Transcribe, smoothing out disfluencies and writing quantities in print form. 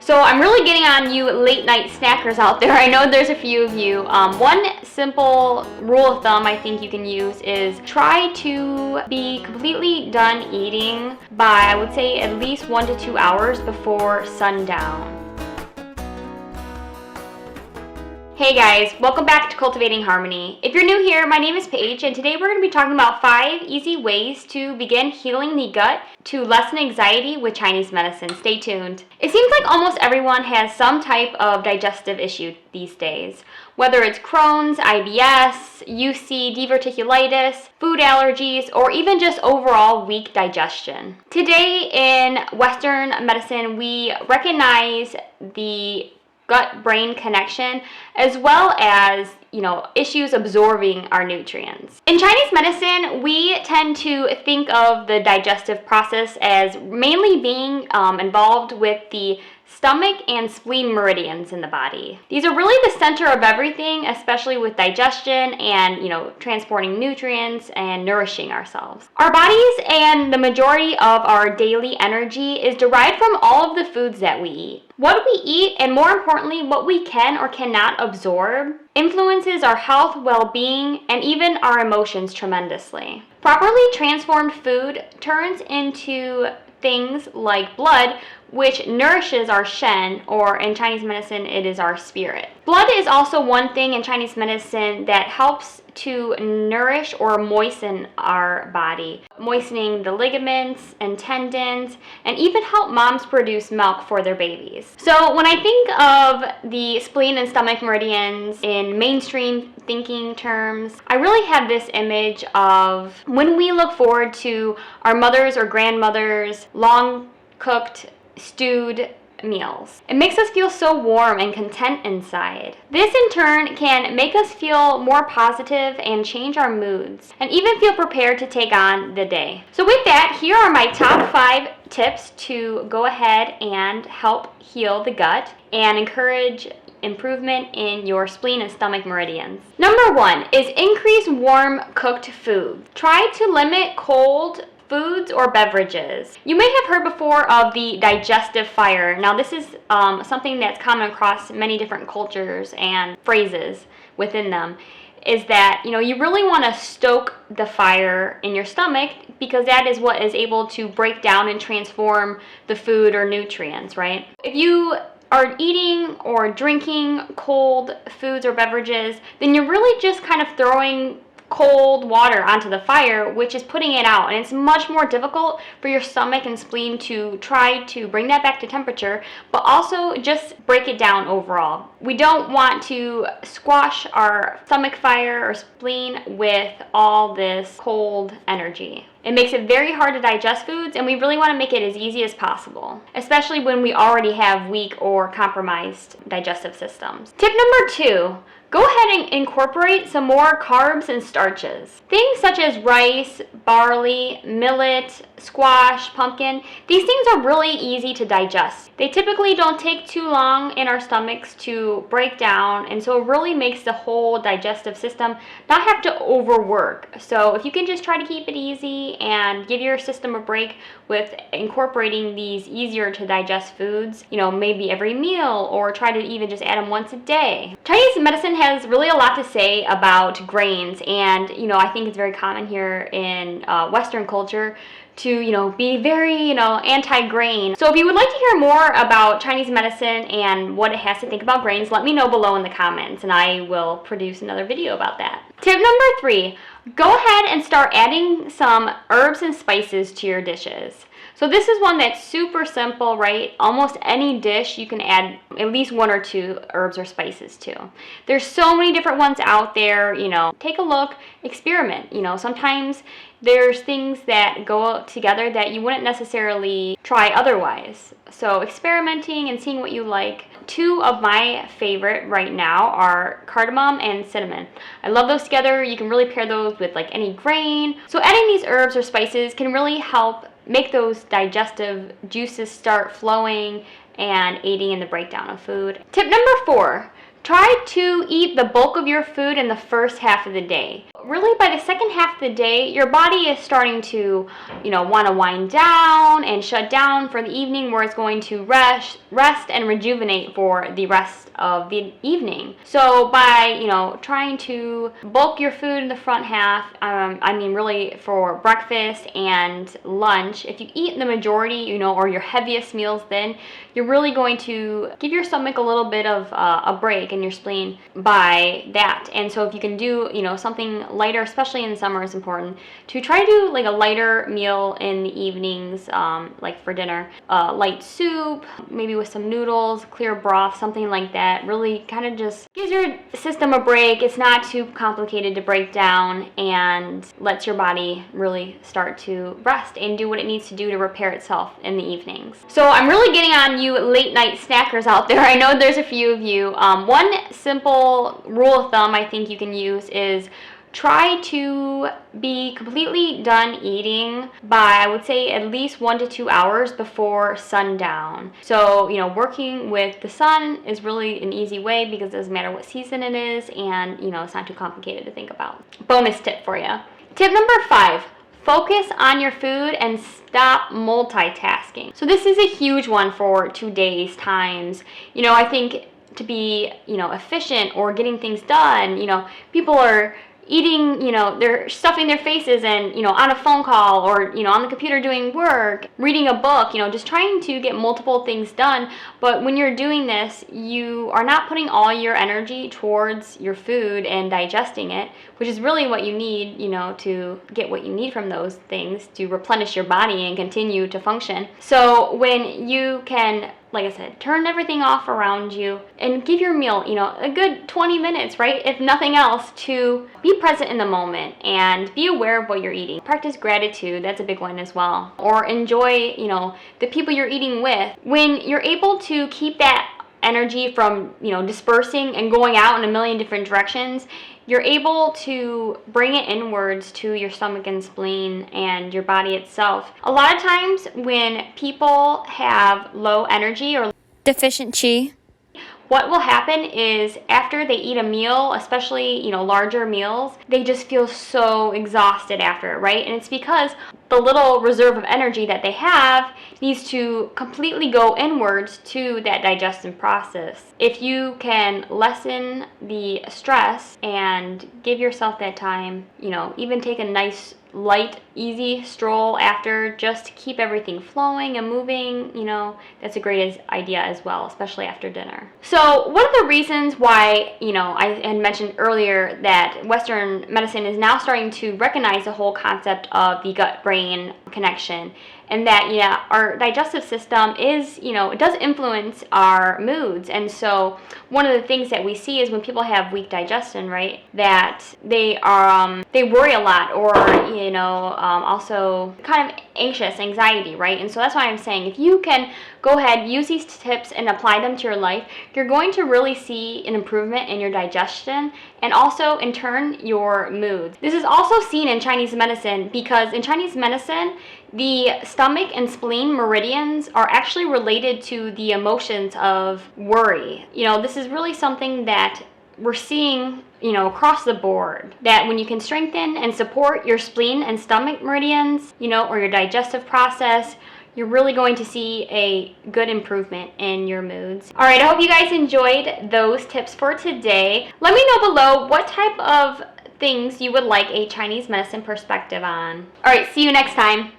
So I'm really getting on you late night snackers out there. I know there's a few of you. One simple rule of thumb I think you can use is try to be completely done eating by, I would say, at least 1 to 2 hours before sundown. Hey guys, welcome back to Cultivating Harmony. If you're new here, my name is Paige, and today we're going to be talking about 5 easy ways to begin healing the gut to lessen anxiety with Chinese medicine. Stay tuned. It seems like almost everyone has some type of digestive issue these days, whether it's Crohn's, IBS, UC, diverticulitis, food allergies, or even just overall weak digestion. Today in Western medicine, we recognize the gut-brain connection, as well as, issues absorbing our nutrients. In Chinese medicine, we tend to think of the digestive process as mainly being involved with the stomach and spleen meridians in the body. These are really the center of everything, especially with digestion and, transporting nutrients and nourishing ourselves. Our bodies and the majority of our daily energy is derived from all of the foods that we eat. What we eat, and more importantly, what we can or cannot absorb, influences our health, well-being, and even our emotions tremendously. Properly transformed food turns into things like blood, which nourishes our shen, or in Chinese medicine, it is our spirit. Blood is also one thing in Chinese medicine that helps to nourish or moisten our body, moistening the ligaments and tendons, and even help moms produce milk for their babies. So when I think of the spleen and stomach meridians in mainstream thinking terms, I really have this image of when we look forward to our mothers or grandmothers' long cooked, stewed meals. It makes us feel so warm and content inside. This in turn can make us feel more positive and change our moods, and even feel prepared to take on the day. So with that, here are my top 5 tips to go ahead and help heal the gut and encourage improvement in your spleen and stomach meridians. Number 1 is increase warm cooked food. Try to limit cold foods or beverages. You may have heard before of the digestive fire. Now this is something that's common across many different cultures and phrases within them, is that you really want to stoke the fire in your stomach, because that is what is able to break down and transform the food or nutrients, right? If you are eating or drinking cold foods or beverages, then you're really just kind of throwing cold water onto the fire, which is putting it out, and it's much more difficult for your stomach and spleen to try to bring that back to temperature, but also just break it down overall. We don't want to squash our stomach fire or spleen with all this cold energy. It makes it very hard to digest foods, and we really want to make it as easy as possible, especially when we already have weak or compromised digestive systems. Tip number 2, go ahead and incorporate some more carbs and starches. Things such as rice, barley, millet, squash, pumpkin, these things are really easy to digest. They typically don't take too long in our stomachs to break down, and so it really makes the whole digestive system not have to overwork. So if you can just try to keep it easy and give your system a break with incorporating these easier to digest foods, maybe every meal, or try to even just add them once a day. Chinese medicine has really a lot to say about grains, and I think it's very common here in Western culture to be very anti-grain. So if you would like to hear more about Chinese medicine and what it has to think about grains, let me know below in the comments, and I will produce another video about that. Tip number 3, go ahead and start adding some herbs and spices to your dishes. So this is one that's super simple, right? Almost any dish you can add at least 1 or 2 herbs or spices to. There's so many different ones out there, take a look, experiment. Sometimes there's things that go together that you wouldn't necessarily try otherwise. So experimenting and seeing what you like. 2 of my favorite right now are cardamom and cinnamon. I love those together. You can really pair those with like any grain. So adding these herbs or spices can really help make those digestive juices start flowing and aiding in the breakdown of food. Tip number 4, try to eat the bulk of your food in the first half of the day. Really, by the second half of the day, your body is starting to, want to wind down and shut down for the evening, where it's going to rest and rejuvenate for the rest of the evening. So by, trying to bulk your food in the front half, really for breakfast and lunch, if you eat the majority, or your heaviest meals, then you're really going to give your stomach a little bit of a break, and your spleen by that. And so if you can do, something lighter, especially in the summer, is important to try to do like a lighter meal in the evenings, like for dinner, light soup, maybe with some noodles, clear broth, something like that. Really kind of just gives your system a break. It's not too complicated to break down, and lets your body really start to rest and do what it needs to do to repair itself in the evenings. So I'm really getting on you late night snackers out there. I know there's a few of you. One simple rule of thumb I think you can use is try to be completely done eating by, I would say, at least 1 to 2 hours before sundown. So, working with the sun is really an easy way, because it doesn't matter what season it is, and, it's not too complicated to think about. Bonus tip for you. Tip number 5. Focus on your food and stop multitasking. So this is a huge one for today's times. I think to be, efficient or getting things done, people are eating, they're stuffing their faces and, on a phone call, or, on the computer doing work, reading a book, just trying to get multiple things done. But when you're doing this, you are not putting all your energy towards your food and digesting it, which is really what you need, to get what you need from those things to replenish your body and continue to function. So when you can, like I said, turn everything off around you and give your meal, a good 20 minutes, right? If nothing else, to be present in the moment and be aware of what you're eating. Practice gratitude, that's a big one as well. Or enjoy, the people you're eating with. When you're able to keep that energy from, dispersing and going out in a million different directions, you're able to bring it inwards to your stomach and spleen and your body itself. A lot of times when people have low energy or deficient qi, what will happen is after they eat a meal, especially, larger meals, they just feel so exhausted after it, right? And it's because the little reserve of energy that they have needs to completely go inwards to that digestion process. If you can lessen the stress and give yourself that time, even take a nice light, easy stroll after, just to keep everything flowing and moving, that's a great idea as well, especially after dinner. So one of the reasons why, I had mentioned earlier that Western medicine is now starting to recognize the whole concept of the gut-brain connection, and that, our digestive system is, it does influence our moods. And so one of the things that we see is when people have weak digestion, right, that they worry a lot, or, also kind of anxious, anxiety, right? And so that's why I'm saying, if you can go ahead, use these tips and apply them to your life, you're going to really see an improvement in your digestion, and also in turn your moods. This is also seen in Chinese medicine, because in Chinese medicine, the stomach and spleen meridians are actually related to the emotions of worry. This is really something that we're seeing, across the board, that when you can strengthen and support your spleen and stomach meridians, or your digestive process, you're really going to see a good improvement in your moods. All right, I hope you guys enjoyed those tips for today. Let me know below what type of things you would like a Chinese medicine perspective on. All right, see you next time.